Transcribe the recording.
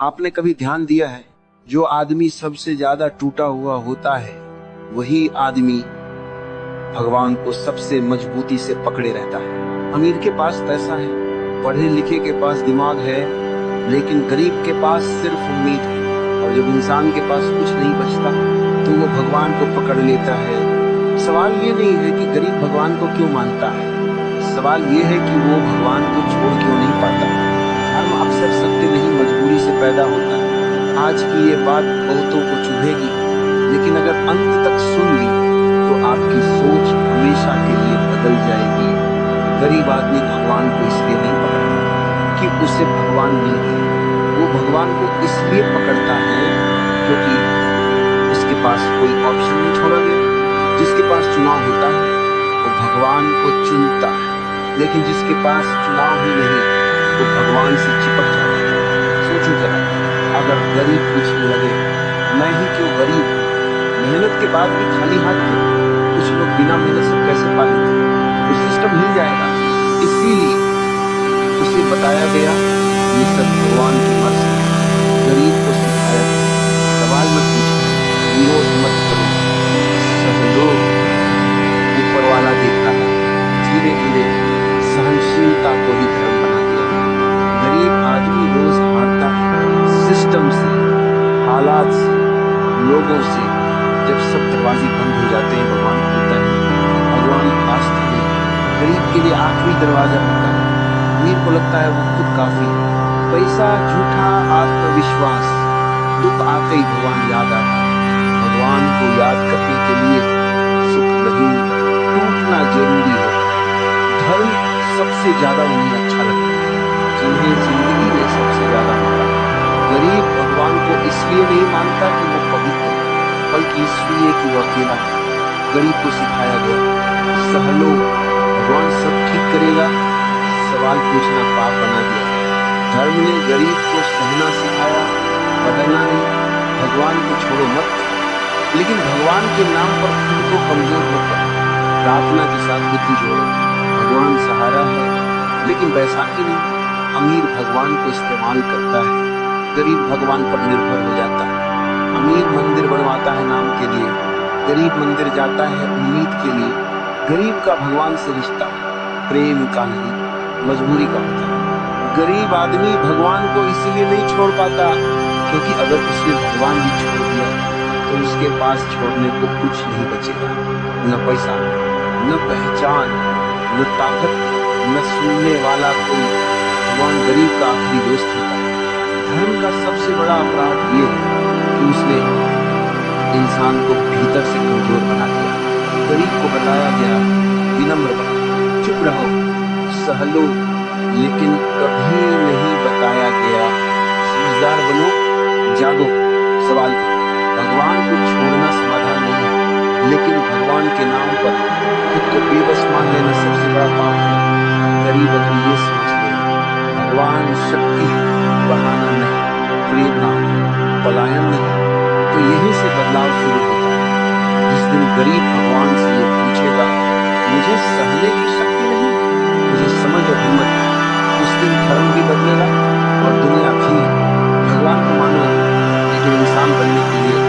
आपने कभी ध्यान दिया है, जो आदमी सबसे ज्यादा टूटा हुआ होता है वही आदमी भगवान को सबसे मजबूती से पकड़े रहता है। अमीर के पास पैसा है, पढ़े लिखे के पास दिमाग है, लेकिन गरीब के पास सिर्फ उम्मीद है। और जब इंसान के पास कुछ नहीं बचता तो वो भगवान को पकड़ लेता है। सवाल ये नहीं है कि गरीब भगवान को क्यों मानता है, सवाल ये है कि वो भगवान को छोड़ क्यों नहीं पाता। धर्म अक्सर सत्य नहीं, मजबूरी से पैदा होता है। आज की ये बात बहुतों को चुभेगी, लेकिन अगर अंत तक सुन ली तो आपकी सोच हमेशा के लिए बदल जाएगी। गरीब आदमी भगवान को इसलिए नहीं पकड़ता कि उसे भगवान मिल गए, वो भगवान को इसलिए पकड़ता है क्योंकि उसके पास कोई ऑप्शन नहीं छोड़ा गया। जिसके पास चुनाव होता है वो भगवान को चुनता है, लेकिन जिसके पास चुनाव ही नहीं वो भगवान से चिपक जाता है। सोचो जरा, अगर गरीब पूछने लगे मैं ही क्यों गरीब, मेहनत के बाद भी खाली हाथ क्यों, कुछ लोग बिना मेहनत से कैसे पा लेते, तो सिस्टम हिल जाएगा। इसीलिए उसे बताया गया ये सब भगवान की मर्जी है। गरीब को सिखाया गया सवाल मत पूछो, विरोध मत करो, सहलो। ऊपर वाला देखता है, धीरे धीरे सहनशीलता को ही धर्म बना दिया। गरीब आदमी रोज हारता है, सिस्टम से, हालात से, लोगों से। जब सब दरवाजे बंद हो जाते हैं भगवान खुलता है। भगवान आस्था में गरीब के लिए आखिरी दरवाजा होता है। अमीर को लगता है वो खुद काफी है। पैसा, झूठा आत्मविश्वास, दुख आते ही भगवान याद आता है। भगवान को याद करने के लिए सुख नहीं, टूटना जरूरी है। धर्म सबसे ज्यादा उन्हें अच्छा लगता है जिन्हें जिंदगी में सबसे ज्यादा मिलता है। गरीब भगवान को इसलिए नहीं मानता कि वो पवित्र है, बल्कि इसलिए कि वो अकेला है। गरीब को सिखाया गया सहलो, भगवान सब ठीक करेगा। सवाल पूछना पाप बना दिया। धर्म ने गरीब को सहना सिखाया, बदलना नहीं। भगवान को छोड़ो मत, लेकिन भगवान के नाम पर खुद को कमजोर मत करो। प्रार्थना के साथ बुद्धि जोड़ो। भगवान सहारा है, लेकिन बैसाखी नहीं। अमीर भगवान को इस्तेमाल करता है, गरीब भगवान पर निर्भर हो जाता है। अमीर मंदिर बनवाता है नाम के लिए, गरीब मंदिर जाता है उम्मीद के लिए। गरीब का भगवान से रिश्ता प्रेम का नहीं, मजबूरी का होता है। गरीब आदमी भगवान को इसीलिए नहीं छोड़ पाता क्योंकि अगर उसने भगवान भी छोड़ दिया तो उसके पास छोड़ने को कुछ नहीं बचेगा। न पैसा, न पहचान, न ताकत, न सुनने वाला कोई। भगवान गरीब का आखिरी दोस्त होता है। धर्म का सबसे बड़ा अपराध ये है कि उसने इंसान को भीतर से कमजोर बना दिया। गरीब को बताया गया विनम्र बनो, चुप रहो, सहलो, लेकिन कभी नहीं बताया गया समझदार बनो, जागो, सवाल करो। भगवान को छोड़ना समाधान नहीं है, लेकिन भगवान के नाम पर खुद को बेबस मान लेना सबसे बड़ा पाप है। गरीब अगर ये समझ ले भगवान शक्ति है, बहाना नहीं, प्रेरणा है, पलायन नहीं, तो यहीं से बदलाव शुरू होता है। जिस दिन गरीब भगवान से ये पूछेगा मुझे सहने की शक्ति नहीं, मुझे समझ और हिम्मत है, उस दिन धर्म भी बदलेगा और दुनिया भी। भगवान को मानो, लेकिन इंसान बनने के लिए